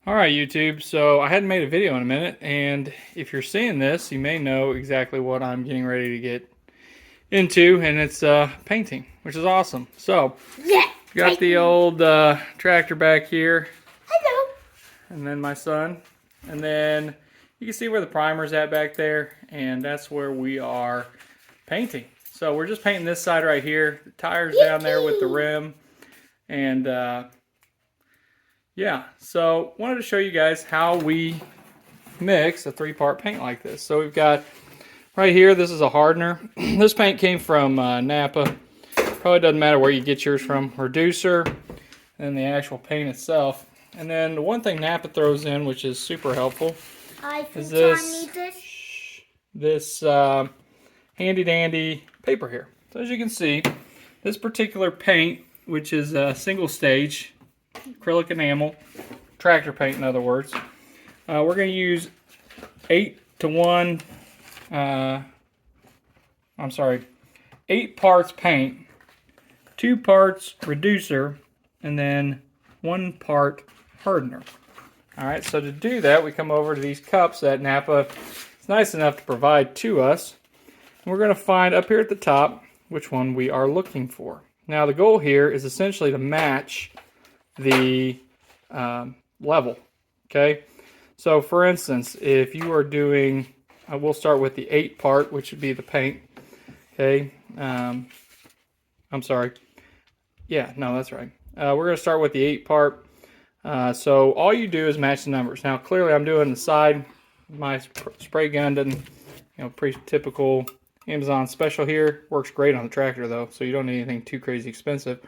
Alright YouTube, so I hadn't made a video in a minute, and if you're seeing this, you may know exactly what I'm getting ready to get into, and it's painting, which is awesome. So, yeah, got the old tractor back here, hello, and then my son, and then you can see where the primer's at back there, and that's where we are painting. So we're just painting this side right here, the tires down there with the rim, and yeah, so wanted to show you guys how we mix a three-part paint like this. So we've got right here, this is a hardener. This paint came from Napa. Probably doesn't matter where you get yours from. Reducer, and the actual paint itself. And then the one thing Napa throws in, which is super helpful, is this handy dandy paper here. So as you can see, this particular paint, which is a single stage acrylic enamel, tractor paint in other words, we're going to use 8 parts paint, 2 parts reducer, and then 1 part hardener. Alright, so to do that, we come over to these cups that Napa is nice enough to provide to us. And we're going to find up here at the top which one we are looking for. Now the goal here is essentially to match the level. Okay, so for instance, if you are doing, we'll start with the 8 part, which would be the paint. Okay, I'm sorry. Yeah, no, that's right. We're going to start with the 8 part. So all you do is match the numbers. Now clearly I'm doing the side. My spray gun doesn't, pretty typical Amazon special here. Works great on the tractor though, so you don't need anything too crazy expensive.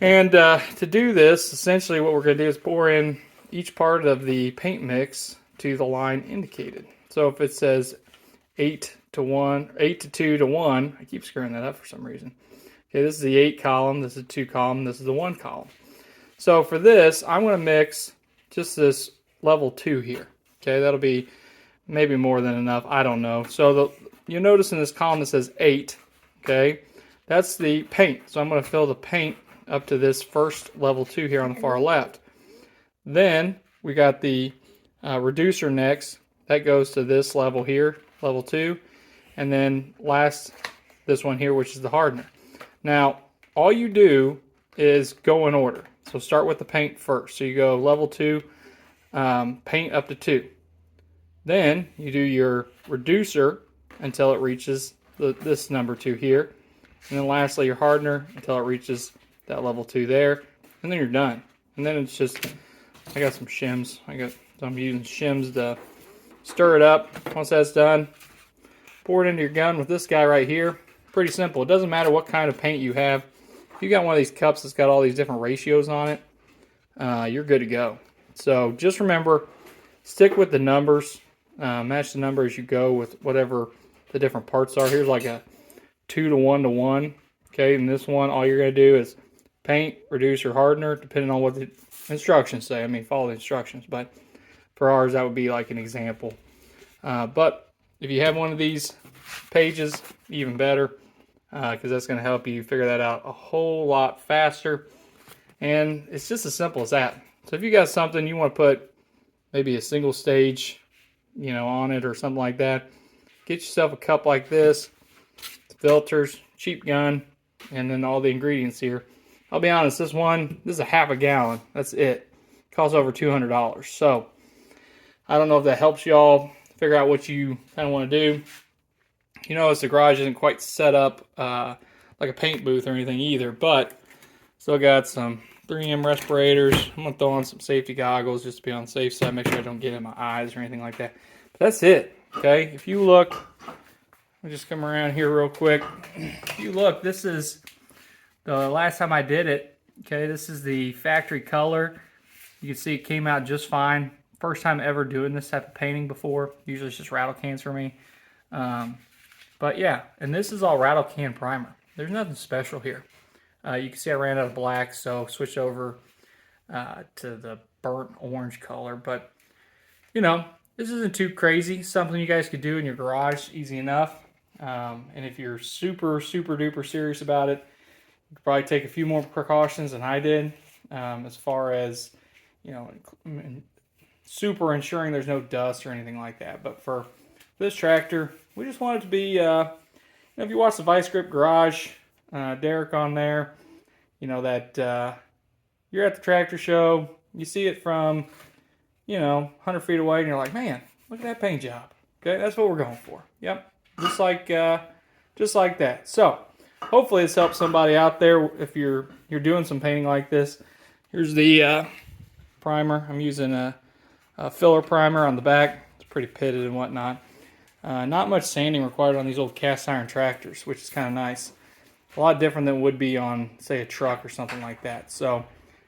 And to do this, essentially what we're going to do is pour in each part of the paint mix to the line indicated. So if it says 8 to 2 to 1, I keep screwing that up for some reason. Okay, this is the 8 column, this is the 2 column, this is the 1 column. So for this, I'm going to mix just this level 2 here. Okay, that'll be maybe more than enough, I don't know. So you'll notice in this column it says 8, okay? That's the paint. So I'm going to fill the paint up to this first level 2 here on the far left. Then we got the reducer next. That goes to this level here, level 2. And then last, this one here, which is the hardener. Now, all you do is go in order. So start with the paint first. So you go level 2, paint up to 2. Then you do your reducer until it reaches this number 2 here. And then lastly your hardener until it reaches that level 2 there, and then you're done. And then it's just, I got some shims. So I'm using shims to stir it up. Once that's done, pour it into your gun with this guy right here. Pretty simple. It doesn't matter what kind of paint you have. If you got one of these cups that's got all these different ratios on it, you're good to go. So just remember, stick with the numbers. Match the number as you go with whatever the different parts are. Here's like a 2 to 1 to 1. Okay, and this one, all you're going to do is paint, reducer, hardener, depending on what the instructions say. I mean, follow the instructions, but for ours, that would be like an example. But if you have one of these pages, even better, because that's going to help you figure that out a whole lot faster. And it's just as simple as that. So if you got something you want to put maybe a single stage, on it or something like that, get yourself a cup like this, filters, cheap gun, and then all the ingredients here. I'll be honest, this is a half a gallon. That's it. Costs over $200. So I don't know if that helps y'all figure out what you kind of want to do. The garage isn't quite set up like a paint booth or anything either, but still got some 3M respirators. I'm going to throw on some safety goggles just to be on the safe side, make sure I don't get in my eyes or anything like that. But that's it, okay? If you look, I'll just come around here real quick. If you look, this is the last time I did it. Okay, this is the factory color. You can see it came out just fine. First time ever doing this type of painting before. Usually it's just rattle cans for me. But yeah, and this is all rattle can primer. There's nothing special here. You can see I ran out of black, so switched over to the burnt orange color. But, this isn't too crazy. Something you guys could do in your garage, easy enough. And if you're super, super duper serious about it, you could probably take a few more precautions than I did, as far as you know, super ensuring there's no dust or anything like that. But for this tractor, we just want it to be, you know, if you watch the Vice Grip Garage, Derek on there, you know, that you're at the tractor show, you see it from, you know, 100 feet away, and you're like, man, look at that paint job. Okay, that's what we're going for. Yep, just like that. So hopefully this helps somebody out there if you're doing some painting like this. Here's the primer. I'm using a filler primer on the back. It's pretty pitted and whatnot. Not much sanding required on these old cast iron tractors, which is kind of nice. A lot different than it would be on, say, a truck or something like that. So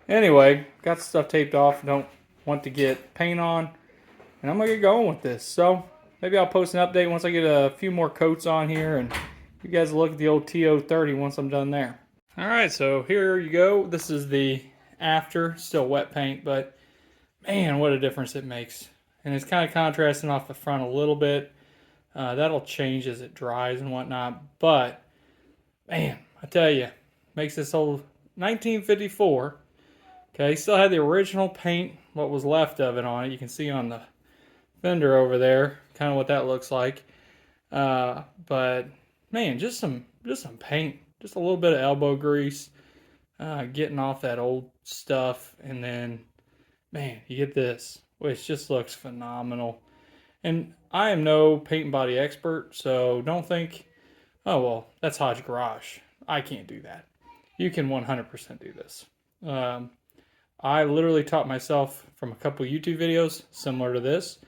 anyway, got the stuff taped off. Don't want to get paint on, and I'm gonna get going with this. So maybe I'll post an update once I get a few more coats on here, and you guys look at the old TO30 once I'm done there. All right, so here you go. This is the after, still wet paint, but man, what a difference it makes. And it's kind of contrasting off the front a little bit. That'll change as it dries and whatnot, but man, I tell you, makes this old 1954. Okay, still had the original paint, what was left of it on it. You can see on the fender over there, kind of what that looks like. But man, just some paint, just a little bit of elbow grease, getting off that old stuff, and then man, you get this, which just looks phenomenal. And I am no paint and body expert, so don't think, oh, well, that's Hodge Garage. I can't do that. You can 100% do this. I literally taught myself from a couple YouTube videos similar to this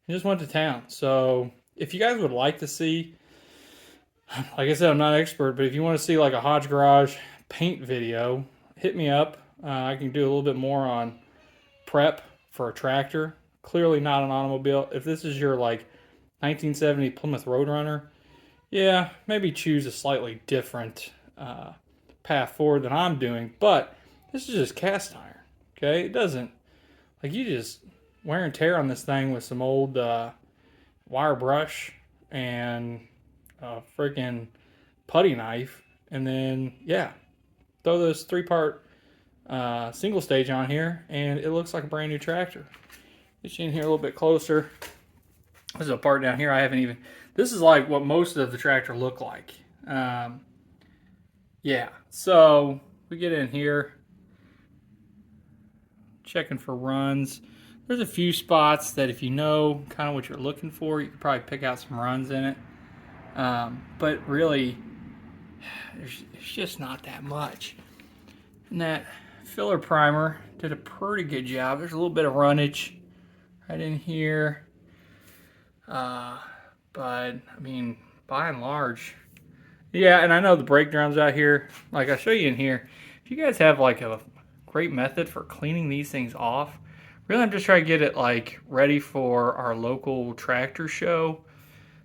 and just went to town. So if you guys would like to see, like I said, I'm not an expert, but if you want to see like a Hodge Garage paint video, hit me up. I can do a little bit more on prep for a tractor. Clearly not an automobile. If this is your like 1970 Plymouth Roadrunner, yeah, maybe choose a slightly different path forward than I'm doing. But this is just cast iron, okay? It doesn't, like, you just wear and tear on this thing with some old wire brush and a freaking putty knife, and then yeah, throw this 3-part single stage on here, and it looks like a brand new tractor. Get you in here a little bit closer. This is a part down here I haven't even, this is like what most of the tractor look like. Yeah, so we get in here, checking for runs. There's a few spots that if you know kind of what you're looking for, you can probably pick out some runs in it. But really, there's just not that much. And that filler primer did a pretty good job. There's a little bit of runnage right in here. But I mean, by and large, yeah. And I know the brake drums out here, like I'll show you in here. If you guys have like a great method for cleaning these things off, really I'm just trying to get it like ready for our local tractor show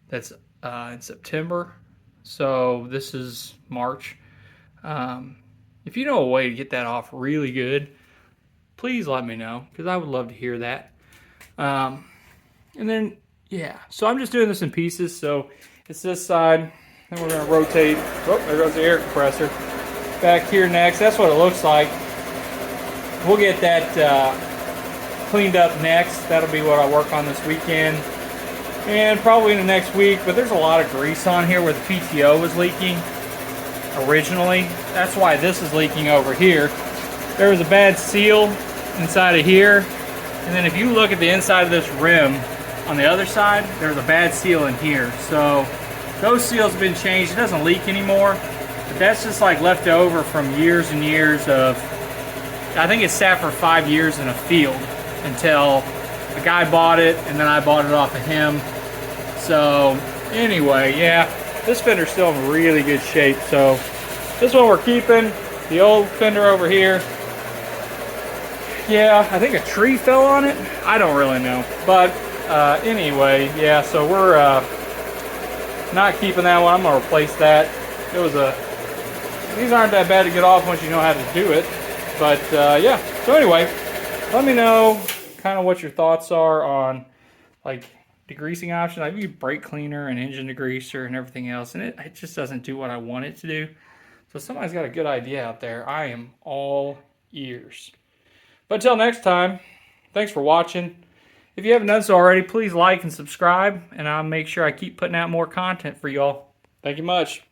that's in September. So this is March. If you know a way to get that off really good, please let me know, because I would love to hear that. And then, yeah, so I'm just doing this in pieces. So it's this side, then we're going to rotate. Oh, there goes the air compressor. Back here next, that's what it looks like. We'll get that cleaned up next. That'll be what I work on this weekend. And probably in the next week, but there's a lot of grease on here where the PTO was leaking originally. That's why this is leaking over here. There was a bad seal inside of here. And then if you look at the inside of this rim on the other side, there's a bad seal in here. So those seals have been changed. It doesn't leak anymore. But that's just like left over from years and years of, I think it sat for 5 years in a field until the guy bought it, and then I bought it off of him. So anyway, yeah, this fender's still in really good shape. So this one we're keeping. The old fender over here, yeah, I think a tree fell on it. I don't really know. But anyway, yeah, so we're not keeping that one. I'm going to replace that. It was these aren't that bad to get off once you know how to do it. But yeah, so anyway, let me know kind of what your thoughts are on like degreasing options. I've used brake cleaner and engine degreaser and everything else, and it just doesn't do what I want it to do. So if somebody's got a good idea out there, I am all ears. But until next time, thanks for watching. If you haven't done so already, please like and subscribe, and I'll make sure I keep putting out more content for y'all. Thank you much.